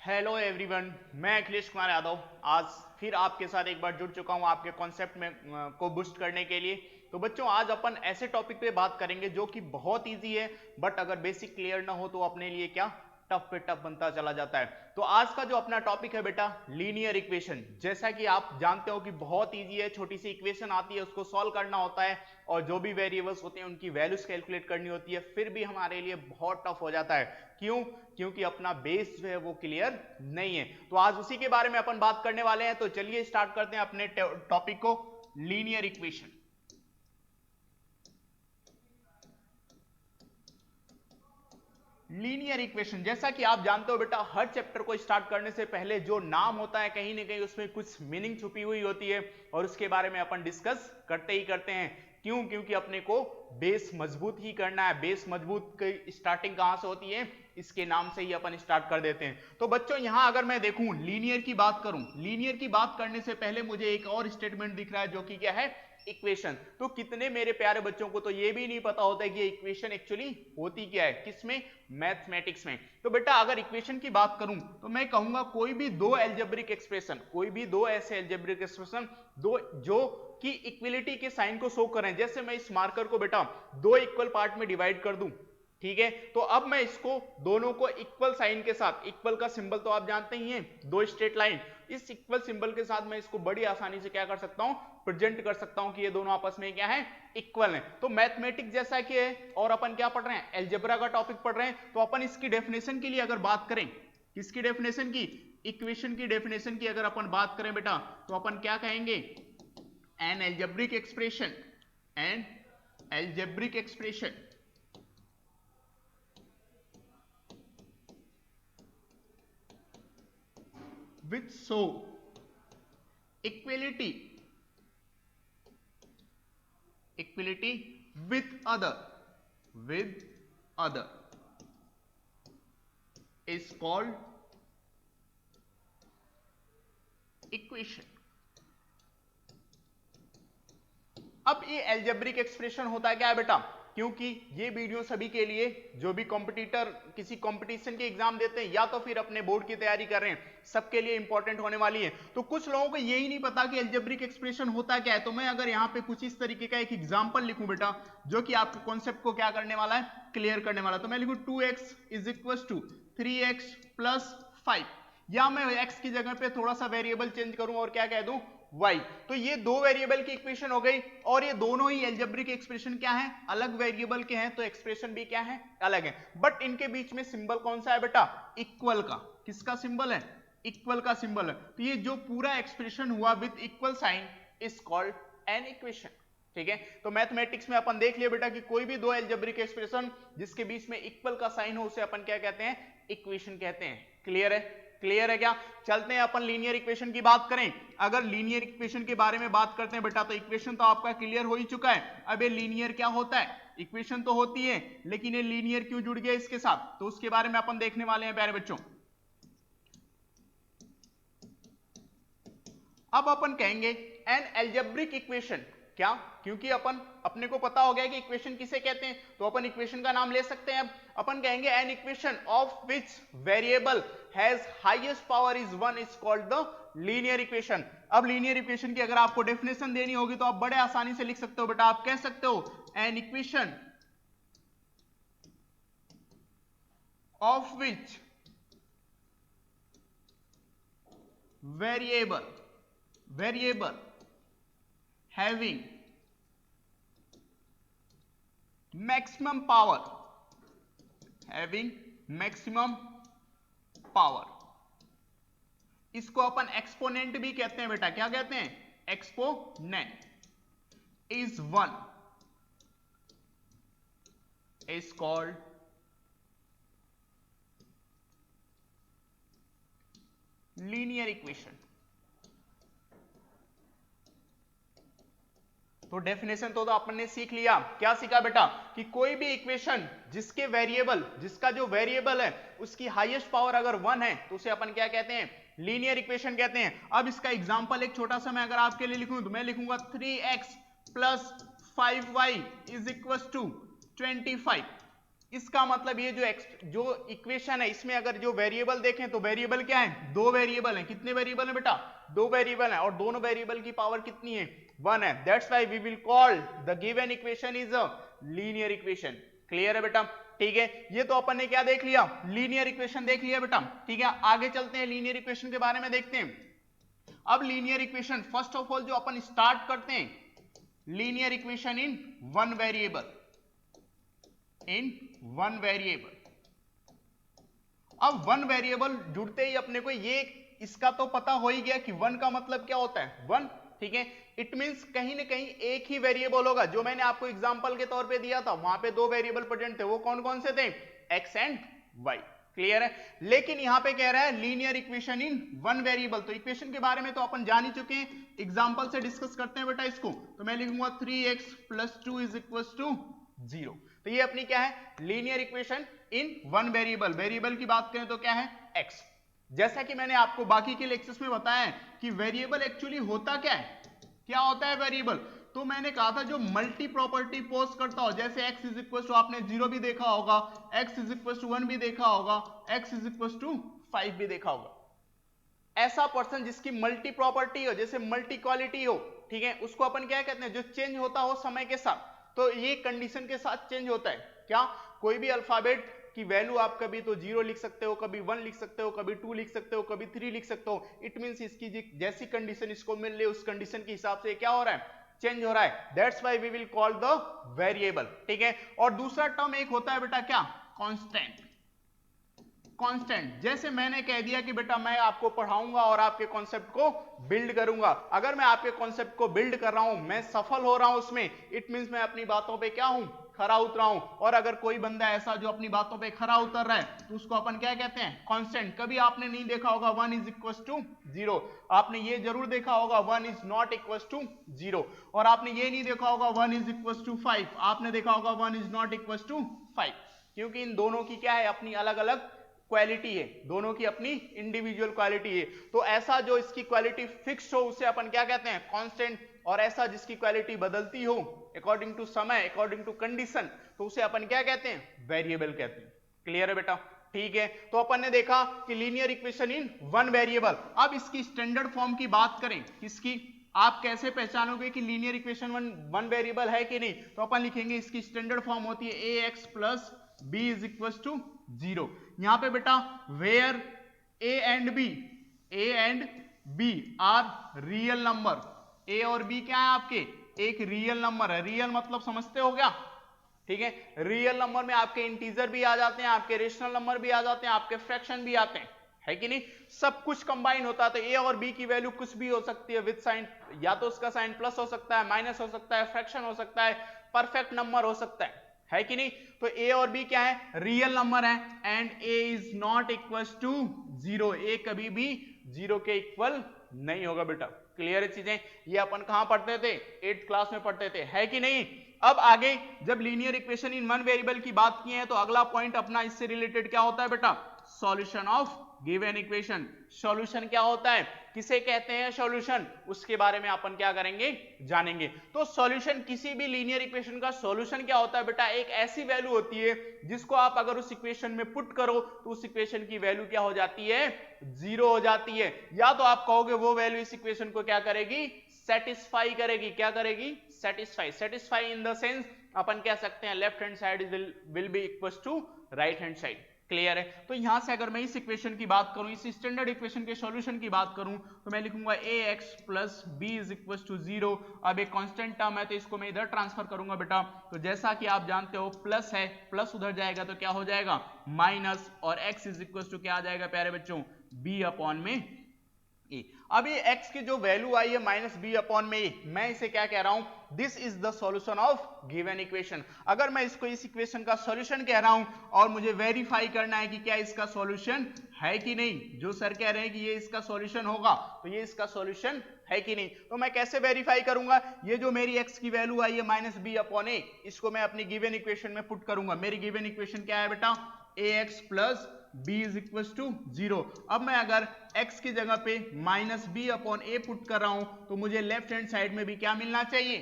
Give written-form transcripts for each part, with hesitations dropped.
Hello everyone, मैं अखिलेश कुमार यादव आज फिर आपके साथ एक बार जुड़ चुका हूं आपके कॉन्सेप्ट में को बूस्ट करने के लिए। तो बच्चों, आज अपन ऐसे टॉपिक पे बात करेंगे जो कि बहुत इजी है, बट अगर बेसिक क्लियर ना हो तो अपने लिए क्या टफ पे टफ बनता चला जाता है। तो आज का जो अपना टॉपिक है बेटा, लीनियर इक्वेशन। जैसा कि आप जानते हो कि बहुत इजी है, छोटी सी इक्वेशन आती है, उसको सॉल्व करना होता है और जो भी वेरिएबल्स होते हैं उनकी वैल्यूज कैलकुलेट करनी होती है, फिर भी हमारे लिए बहुत टफ हो जाता है। क्यों? क्योंकि अपना बेस जो है वो क्लियर नहीं है। तो आज उसी के बारे में अपन बात करने वाले हैं। तो चलिए स्टार्ट करते हैं अपने टॉपिक को, लीनियर इक्वेशन। लीनियर इक्वेशन, जैसा कि आप जानते हो बेटा, हर चैप्टर को स्टार्ट करने से पहले जो नाम होता है कहीं ना कहीं उसमें कुछ मीनिंग छुपी हुई होती है और उसके बारे में अपन डिस्कस करते ही करते हैं। क्यों? क्योंकि अपने को बेस मजबूत ही करना है। बेस मजबूत की स्टार्टिंग कहां से होती है, इसके नाम से ही अपन स्टार्ट कर देते हैं। तो बच्चों, यहां अगर मैं देखूं, लीनियर की बात करूं, लीनियर की बात करने से पहले मुझे एक और स्टेटमेंट दिख रहा है जो कि क्या है, इक्वेशन। तो कितने मेरे प्यारे बच्चों को तो ये भी नहीं पता होता है कि इक्वेशन एक्चुअली होती क्या है, किसमें, मैथमेटिक्स में। तो बेटा अगर इक्वेशन की बात करूं तो मैं कहूंगा कोई भी दो एल्जेब्रिक एक्सप्रेशन, कोई भी दो ऐसे एल्जेब्रिक एक्सप्रेशन दो जो कि इक्विलिटी के साइन को शो करें। जैसे मैं इस मार्कर को बेटा दो इक्वल पार्ट में डिवाइड कर दूं, ठीक है, तो अब मैं इसको दोनों को इक्वल साइन के साथ, इक्वल का सिंबल तो आप जानते ही हैं, दो स्ट्रेट लाइन, इस इक्वल सिंबल के साथ मैं इसको बड़ी आसानी से क्या कर सकता हूं, प्रेजेंट कर सकता हूं कि ये दोनों आपस में क्या है, इक्वल है। तो मैथमेटिक्स जैसा कि है, और अपन क्या पढ़ रहे हैं, अलजेब्रा का टॉपिक पढ़ रहे हैं। तो अपन इसकी डेफिनेशन के लिए अगर बात करें, किसकी डेफिनेशन की, इक्वेशन की डेफिनेशन की अगर अपन बात करें बेटा, तो अपन क्या कहेंगे, an algebraic expression, an algebraic expression which show equality with other is called equation। अब ये एल्जेब्रिक एक्सप्रेशन होता है क्या है बेटा, क्योंकि ये वीडियो सभी के लिए जो भी कॉम्पिटिटर किसी कंपटीशन के एग्जाम देते हैं या तो फिर अपने बोर्ड की तैयारी कर रहे हैं, सबके लिए इंपॉर्टेंट होने वाली है। तो कुछ लोगों को यही नहीं पता कि एल्जेब्रिक एक्सप्रेशन होता क्या है। तो मैं अगर यहाँ पे कुछ इस तरीके का एक एग्जाम्पल लिखूं बेटा, जो कि आपके कॉन्सेप्ट को क्या करने वाला है, क्लियर करने वाला। तो मैं लिखूं 2x is equal to 3x plus 5, या मैं x की जगह पे थोड़ा सा वेरिएबल चेंज करूं और क्या कह दूं, y। तो ये दो वेरिएबल की इक्वेशन हो गई, और ये दोनों ही एल्जेब्रिक एक्सप्रेशन क्या है, अलग वेरिएबल के हैं, तो एक्सप्रेशन भी क्या है, अलग है। बट इनके बीच में सिंबल कौन सा है बेटा, इक्वल का। किसका सिंबल है, इक्वल का सिंबल है। तो ये जो पूरा एक्सप्रेशन हुआ with equal sign is called an equation. ठीक है, तो मैथमेटिक्स में अपन देख लिया बेटा कि कोई भी दो एल्जेब्रिक एक्सप्रेशन जिसके बीच में इक्वल का साइन हो उसे अपन क्या कहते हैं, इक्वेशन कहते हैं। क्लियर है, क्लियर है क्या? चलते हैं अपन लीनियर इक्वेशन की बात करें। अगर लीनियर इक्वेशन के बारे में बात करते हैं बेटा, तो इक्वेशन तो आपका क्लियर हो ही चुका है। अब ये लीनियर क्या होता है, इक्वेशन तो होती है लेकिन ये लीनियर क्यों जुड़ गया इसके साथ, तो उसके बारे में अपन देखने वाले हैं प्यारे बच्चों। अब अपन कहेंगे एन एल्जेब्रिक इक्वेशन। क्या? क्योंकि अपने को पता हो गया कि इक्वेशन किसे कहते हैं, तो अपन इक्वेशन का नाम ले सकते हैं। अब अपन कहेंगे an equation of which variable has highest power is 1 is called the linear equation. अब लीनियर इक्वेशन की अगर आपको डेफिनेशन देनी होगी तो आप बड़े आसानी से लिख सकते हो बेटा, आप कह सकते हो an equation of which variable having maximum power, इसको अपन एक्सपोनेंट भी कहते हैं बेटा। क्या कहते हैं, exponent, is 1 is called linear equation. तो डेफिनेशन तो अपन ने सीख लिया। क्या सीखा बेटा, कि कोई भी इक्वेशन जिसके वेरिएबल, जिसका जो वेरिएबल है उसकी हाईएस्ट पावर अगर 1 है तो उसे अपन क्या कहते हैं, लीनियर इक्वेशन कहते हैं। अब इसका एग्जांपल एक छोटा सा मैं अगर आपके लिए लिखूं तो मैं लिखूंगा 3x plus 5y is equal to 25। इसका मतलब ये जो इक्वेशन है इसमें अगर जो वेरिएबल देखें तो वेरिएबल क्या है, दो वेरिएबल है। कितने वेरिएबल है बेटा, दो वेरिएबल है, और दोनों वेरिएबल की पावर कितनी है, 1 है। That's why we will call the given equation is a linear equation. Clear है बेटा, ठीक है। ये तो अपन ने क्या देख लिया, लीनियर इक्वेशन देख लिया बेटा, ठीक है। आगे चलते हैं, लीनियर इक्वेशन के बारे में देखते हैं। अब linear equation first of all जो अपन स्टार्ट करते हैं, linear equation in one variable, in one variable. अब वन वेरिएबल जुड़ते ही अपने को ये इसका तो पता हो ही गया कि वन का मतलब क्या होता है, वन, ठीक है। इट मींस कहीं ना कहीं एक ही वेरिएबल होगा। जो मैंने आपको एग्जांपल के तौर पे दिया था वहां पे दो वेरिएबल प्रेजेंट थे, वो कौन कौन से थे, एक्स एंड वाई। क्लियर है। लेकिन यहां पे कह रहा है linear equation in one variable. तो इक्वेशन के बारे में तो अपन जान ही चुके हैं, एग्जांपल से डिस्कस करते हैं बेटा इसको। तो मैं लिखूंगा 3x + 2 = 0। तो ये अपनी क्या है, linear equation in one variable. Variable की बात करें तो क्या है, x। जैसा कि मैंने आपको बाकी के लेक्चर्स में बताया है कि वेरिएबल एक्चुअली होता क्या है, क्या होता है वेरिएबल। तो मैंने कहा था जो मल्टी प्रॉपर्टी पोज करता हो, जैसे x = आपने 0 भी देखा होगा, x = 1 भी देखा होगा, x = 5 भी देखा होगा। ऐसा पर्सन जिसकी मल्टी प्रॉपर्टी हो, जैसे मल्टी क्वालिटी हो, ठीक है, उसको अपन क्या कहते हैं, जो चेंज होता हो समय के साथ। तो ये कंडीशन के साथ चेंज होता है क्या, कोई भी अल्फाबेट की वैल्यू आप कभी तो 0 लिख सकते हो, कभी 1 लिख सकते हो, कभी 2 लिख सकते हो, कभी 3 लिख सकते हो। इट मींस इसकी जैसी कंडीशन इसको मिल रही है उस कंडीशन के हिसाब से क्या हो रहा है, चेंज हो रहा है। That's why we will call the variable, ठीक है। और दूसरा टर्म एक होता है बेटा क्या, कांस्टेंट। कांस्टेंट, जैसे मैंने कह दिया कि बेटा मैं आपको पढ़ाऊंगा और आपके कॉन्सेप्ट को बिल्ड करूंगा। अगर मैं आपके कॉन्सेप्ट को बिल्ड कर रहा हूं, मैं सफल हो रहा हूं उसमें, इट मींस मैं अपनी बातों पे क्या हूं, खरा उतरा हूं। और अगर कोई बंदा ऐसा जो अपनी बातों पे खरा उतर रहा है तो उसको अपन क्या कहते हैं, कांस्टेंट। कभी आपने नहीं देखा होगा 1 = 0, आपने ये जरूर देखा होगा 1 ≠ 0। और आपने ये नहीं देखा होगा 1 = 5, आपने देखा होगा 1 ≠ 5, क्योंकि इन दोनों की क्या है, अपनी अलग अलग क्वालिटी है, दोनों की अपनी इंडिविजुअल क्वालिटी है। तो ऐसा जो इसकी क्वालिटी फिक्स हो उसे अपन क्या कहते हैं, कांस्टेंट। और ऐसा जिसकी क्वालिटी बदलती हो अकॉर्डिंग टू समय, अकॉर्डिंग टू कंडीशन, तो उसे अपन क्या कहते हैं, वेरिएबल कहते हैं। क्लियर है बेटा, ठीक है। तो अपन ने देखा कि linear equation in one variable. अब इसकी स्टैंडर्ड फॉर्म की बात करें, किसकी, आप कैसे पहचानोगे कि लीनियर इक्वेशन वन वेरिएबल है कि नहीं। तो अपन लिखेंगे इसकी स्टैंडर्ड फॉर्म होती है ax + b = 0। यहां पे बेटा where a and b are real number, a और b क्या है आपके, एक रियल नंबर है। रियल मतलब समझते हो क्या, ठीक है। रियल नंबर में आपके इंटीजर भी आ जाते हैं, आपके रेशनल नंबर भी आ जाते हैं, आपके फ्रैक्शन भी आते हैं, है कि नहीं। सब कुछ कंबाइन होता है। तो a और b की वैल्यू कुछ भी हो सकती है विद साइन, या तो उसका साइन प्लस हो सकता है, माइनस हो सकता है, फ्रैक्शन हो सकता है, परफेक्ट नंबर हो सकता है कि नहीं। तो a और b क्या है, रियल नंबर है। And a is not equal to 0, a कभी भी 0 के इक्वल नहीं होगा बेटा। क्लियर है चीजें, ये अपन कहां पढ़ते थे, 8th क्लास में पढ़ते थे, है कि नहीं। अब आगे जब linear equation in one variable की बात की है तो अगला पॉइंट अपना इससे रिलेटेड क्या होता है बेटा, solution of given equation. Solution क्या होता है, किसे कहते हैं सॉल्यूशन, उसके बारे में अपन क्या करेंगे, जानेंगे। तो सॉल्यूशन, किसी भी लीनियर इक्वेशन का सॉल्यूशन क्या होता है बेटा, एक ऐसी वैल्यू होती है जिसको आप अगर उस इक्वेशन में पुट करो तो उस इक्वेशन की वैल्यू क्या हो जाती है, 0 हो जाती है। या तो आप कहोगे वो वैल्यू इस इक्वेशन को क्या करेगी, सेटिस्फाई करेगी। क्या करेगी, satisfy. Satisfy in the sense अपन कह सकते हैं left hand side will be equal to right hand side. Clear है। तो यहां से अगर मैं इस इक्वेशन की बात करूं, इस स्टैंडर्ड इक्वेशन के सॉल्यूशन की बात करूं, तो मैं लिखूंगा ax + b = 0। अब एक कांस्टेंट टर्म है तो इसको मैं इधर ट्रांसफर करूंगा बेटा। तो जैसा कि आप जानते हो प्लस है, प्लस उधर जाएगा तो क्या हो जाएगा, माइनस, और x = क्या आ जाएगा प्यारे बच्चों, b/a। अब ये x की जो वैल्यू आई है -b/a, मैं इसे क्या कह रहा हूं, this is the solution of given equation. अगर मैं इसको इस इक्वेशन का सॉल्यूशन कह रहा हूं और मुझे वेरीफाई करना है कि क्या इसका सॉल्यूशन है कि नहीं, जो सर कह रहे हैं कि ये इसका सॉल्यूशन होगा तो ये इसका सॉल्यूशन है कि नहीं, तो मैं कैसे वेरीफाई करूंगा, ये जो मेरी x की वैल्यू आई है -b/a, इसको मैं अपनी गिवन इक्वेशन में पुट करूंगा। मेरी गिवन इक्वेशन क्या है बेटा, ax + b = 0। अब मैं अगर x की जगह पे -b/a पुट कर रहा हूं तो मुझे लेफ्ट हैंड साइड में भी क्या मिलना चाहिए,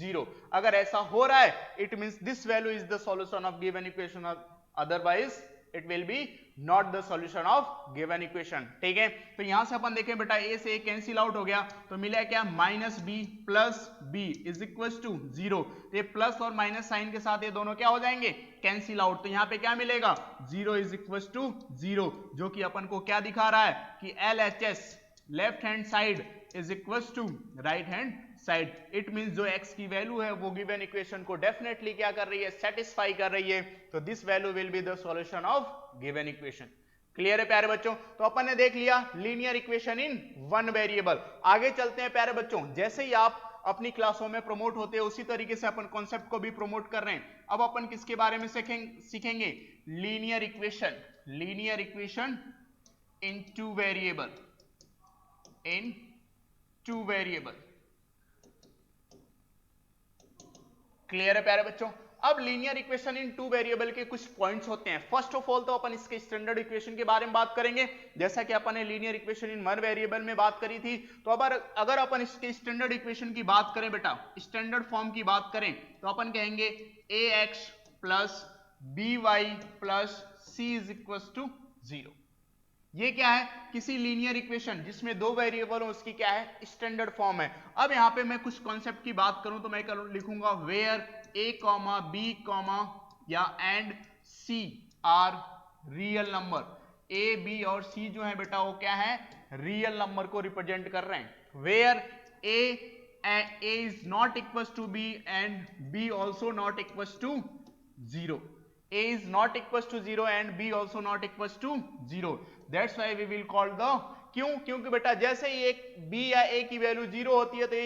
0। अगर ऐसा हो रहा है it means this value is the solution of given equation otherwise it will be not the solution of given equation. ठीक है, तो यहां से अपन देखें बेटा ए से ए कैंसिल आउट हो गया, तो मिला क्या minus b plus b is equal to 0। ये प्लस और माइनस साइन के साथ ये दोनों क्या हो जाएंगे, कैंसिल आउट। तो यहाँ पे क्या मिलेगा 0 इज इक्वल टू 0, जो कि अपन को क्या दिखा रहा है कि LHS left hand side is equal to right hand side. It means जो x की वैल्यू है वो गिवन इक्वेशन को डेफिनेटली क्या कर रही है, सेटिस्फाई कर रही है। तो this value will be the solution of given equation. Clear है प्यारे बच्चों, तो अपन ने देख लिया linear equation in one variable. आगे चलते हैं प्यारे बच्चों, जैसे ही आप अपनी क्लासों में प्रमोट होते हैं उसी तरीके से अपन कॉन्सेप्ट को भी प्रमोट कर रहे हैं। अब अपन किसके बारे में सीखेंगे, linear equation in two variable. Clear है प्यारे बच्चों। अब linear equation in two variable के कुछ पॉइंट्स होते हैं। फर्स्ट ऑफ ऑल तो अपन इसके स्टैंडर्ड इक्वेशन के बारे में बात करेंगे, जैसा कि अपन ने linear equation in one variable में बात करी थी। तो अब अगर अपन इसके स्टैंडर्ड इक्वेशन की बात करें बेटा, स्टैंडर्ड फॉर्म की बात करें, तो अपन कहेंगे ax plus by plus c is equal to 0। ये क्या है, किसी लीनियर इक्वेशन जिसमें दो वेरिएबल हो उसकी क्या है, स्टैंडर्ड फॉर्म है। अब यहाँ पे मैं कुछ कॉन्सेप्ट की बात करूं तो मैं लिखूंगा वेयर a, b, या and c are real number. a, b और c जो है बेटा वो क्या है, रियल नंबर को रिप्रेजेंट कर रहे हैं। Where a is not equal to b and b also not equal to 0। a is not equals to 0 and b also not equals to 0. That's why we will call the, क्योंकि बेटा जैसे ही एक b या a की value 0 होती है तो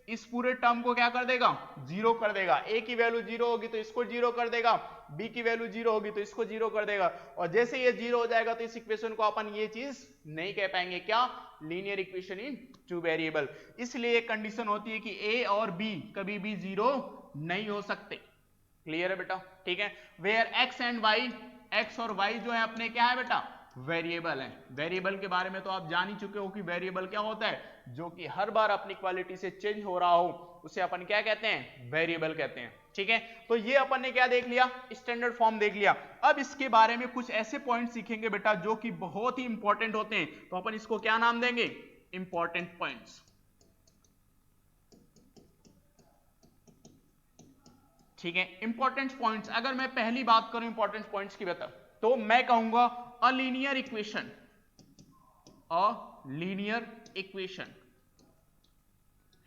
इस पूरे टर्म को क्या कर देगा, 0 कर देगा। a की वैल्यू 0 होगी तो इसको 0 कर देगा, b की वैल्यू 0 होगी तो इसको 0 कर देगा। और जैसे ये 0 हो जाएगा तो इस इक्वेशन को अपन ये चीज नहीं कह पाएंगे, क्या, linear equation in two variable. इसलिए एक कंडीशन होती है कि a और b कभी भी 0 नहीं हो सकते। क्लियर है बेटा, ठीक है। Where x and y, x और y जो है अपने क्या है बेटा, वेरिएबल है। वेरिएबल के बारे में तो आप जान ही चुके हो कि वेरिएबल क्या होता है, जो कि हर बार अपनी क्वालिटी से चेंज हो रहा हो उसे अपन क्या कहते हैं, वेरिएबल कहते हैं। ठीक है, तो ये अपन ने क्या देख लिया, स्टैंडर्ड फॉर्म देख लिया। अब इसके बारे में कुछ ऐसे पॉइंट सीखेंगे बेटा जो कि बहुत ही इंपॉर्टेंट होते हैं, तो अपन इसको क्या नाम देंगे, इंपॉर्टेंट पॉइंट्स। ठीक है, इंपॉर्टेंट पॉइंट्स, अगर मैं पहली बात करूं इंपॉर्टेंट पॉइंट्स की बता, तो मैं कहूंगा अ linear equation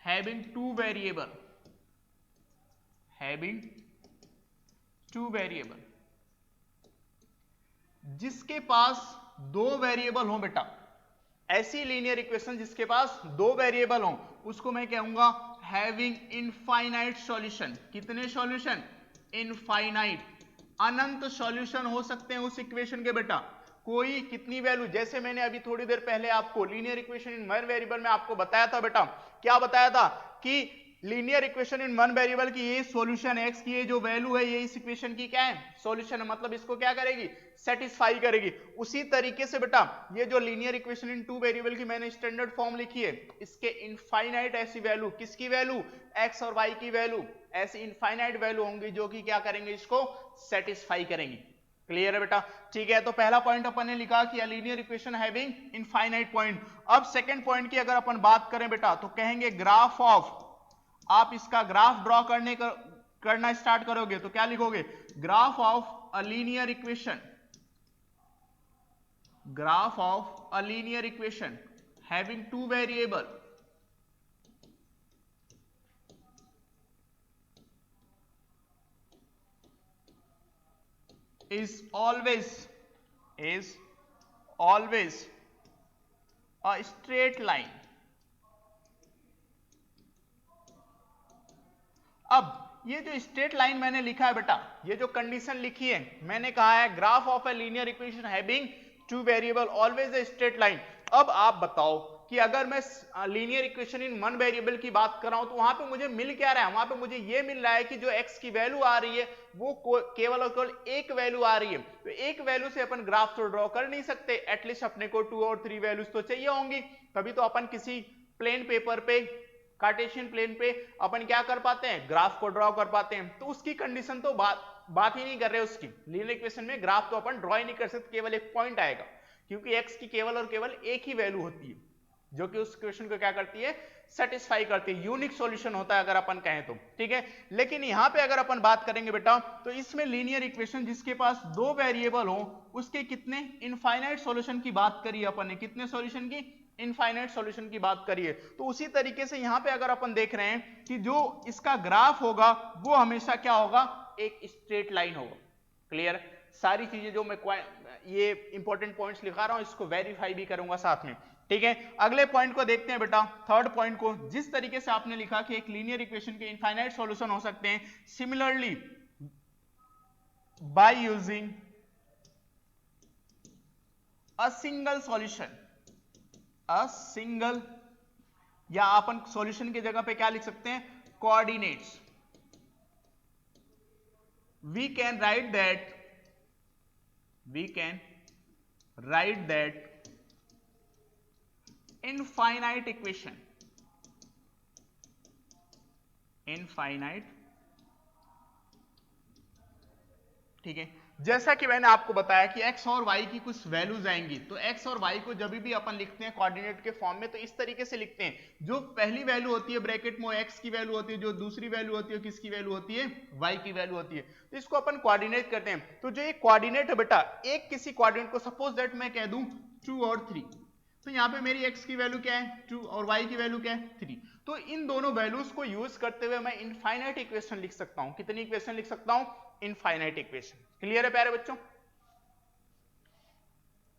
having two variable, जिसके पास दो वेरिएबल हो बेटा, ऐसी लीनियर इक्वेशन जिसके पास दो वेरिएबल हो उसको मैं कहूंगा हैविंग इनफाइनाइट सॉल्यूशन। कितने सॉल्यूशन, इनफाइनाइट, अनंत सॉल्यूशन हो सकते हैं उस इक्वेशन के बेटा। कोई कितनी वैल्यू, जैसे मैंने अभी थोड़ी देर पहले आपको linear equation in one variable में आपको बताया था बेटा, क्या बताया था कि linear equation in one variable की ये सॉल्यूशन है, x की ये जो वैल्यू है ये इस इक्वेशन की क्या है, सॉल्यूशन है, मतलब इसको क्या करेगी, सेटिस्फाई करेगी। उसी तरीके से बेटा ये जो linear equation in two variable की मैंने स्टैंडर्ड फॉर्म लिखी है, इसके इनफाइनाइट ऐसी वैल्यू, किसकी वैल्यू, x और y की वैल्यू, ऐसी इनफाइनाइट वैल्यू होंगी जो कि क्या करेंगे, इसको सेटिस्फाई करेंगी। क्लियर है बेटा, ठीक है। तो पहला पॉइंट अपन ने लिखा कि linear equation having infinite point. अब सेकंड पॉइंट की अगर अपन बात करें बेटा तो कहेंगे ग्राफ ऑफ, आप इसका ग्राफ ड्रॉ करना स्टार्ट करोगे तो क्या लिखोगे, graph of a linear equation having two variable is always a straight line। अब ये जो स्ट्रेट लाइन मैंने लिखा है बेटा, ये जो कंडीशन लिखी है मैंने कहा है graph of a linear equation having two variable always a straight line. अब आप बताओ कि अगर मैं linear equation in one variable की बात कर रहा हूं तो वहां पे मुझे मिल क्या रहा है, वहां पे मुझे ये मिल रहा है कि जो x की वैल्यू आ रही है वो केवल और केवल एक वैल्यू आ रही है। तो एक वैल्यू से अपन ग्राफ तो ड्रॉ कर नहीं सकते, एटलीस्ट अपने को 2 और 3 वैल्यूज तो चाहिए होंगी, तभी तो अपन किसी प्लेन पेपर पे, कार्टेशियन प्लेन पे अपन क्या कर पाते हैं, ग्राफ को ड्रॉ कर पाते हैं। तो उसकी कंडीशन तो बात ही नहीं कर रहे उसकी। लीनियर इक्वेशन में ग्राफ तो अपन ड्रॉ ही नहीं कर सकते, केवल एक पॉइंट आएगा, क्योंकि x की केवल और केवल एक ही वैल्यू होती है जो कि उस क्वेश्चन को क्या करती है, सेटिस्फाई करती है, यूनिक सॉल्यूशन होता है अगर अपन कहें तो, ठीक है। लेकिन यहां पे अगर अपन बात करेंगे बेटा, तो इसमें लीनियर इक्वेशन जिसके पास दो वेरिएबल हो उसके कितने इनफाइनाइट सॉल्यूशन की बात करी अपन ने, कितने सॉल्यूशन की, इनफाइनाइट सॉल्यूशन की बात करिए। तो उसी तरीके से यहां पे अगर अपन देख रहे हैं कि जो इसका ग्राफ होगा वो हमेशा क्या होगा, एक स्ट्रेट लाइन होगा। क्लियर, सारी चीजें जो मैं ये इंपॉर्टेंट पॉइंट्स लिखा रहा हूं इसको वेरीफाई भी करूंगा साथ में, ठीक है। अगले पॉइंट को देखते हैं बेटा, थर्ड पॉइंट को। जिस तरीके से आपने लिखा कि एक लीनियर इक्वेशन के इनफाइनाइट सॉल्यूशन हो सकते हैं, similarly by using a single solution, a single, या अपन सॉल्यूशन की जगह पे क्या लिख सकते हैं, coordinates, we can write that infinite equation, ठीक है। जैसा कि मैंने आपको बताया कि x और y की कुछ वैल्यूज आएंगी, तो x और y को जब भी अपन लिखते हैं कोऑर्डिनेट के फॉर्म में तो इस तरीके से लिखते हैं, जो पहली वैल्यू होती है ब्रैकेट में x की वैल्यू होती है, जो दूसरी वैल्यू होती है किसकी वैल्यू होती है, y की वैल्यू होती है, तो इसको अपन कोऑर्डिनेट करते हैं। तो जो ये कोऑर्डिनेट है बेटा, एक किसी कोऑर्डिनेट को सपोज दैट मैं कह दूं 2 और 3, तो यहाँ पे मेरी x की वैल्यू क्या है 2 और y की वैल्यू क्या है 3, तो इन दोनों वैल्यूज को यूज करते हुए मैं इनफाइनाइट इक्वेशन लिख सकता हूं। कितनी इक्वेशन लिख सकता हूं, इनफाइनाइट इक्वेशन। क्लियर है प्यारे बच्चों।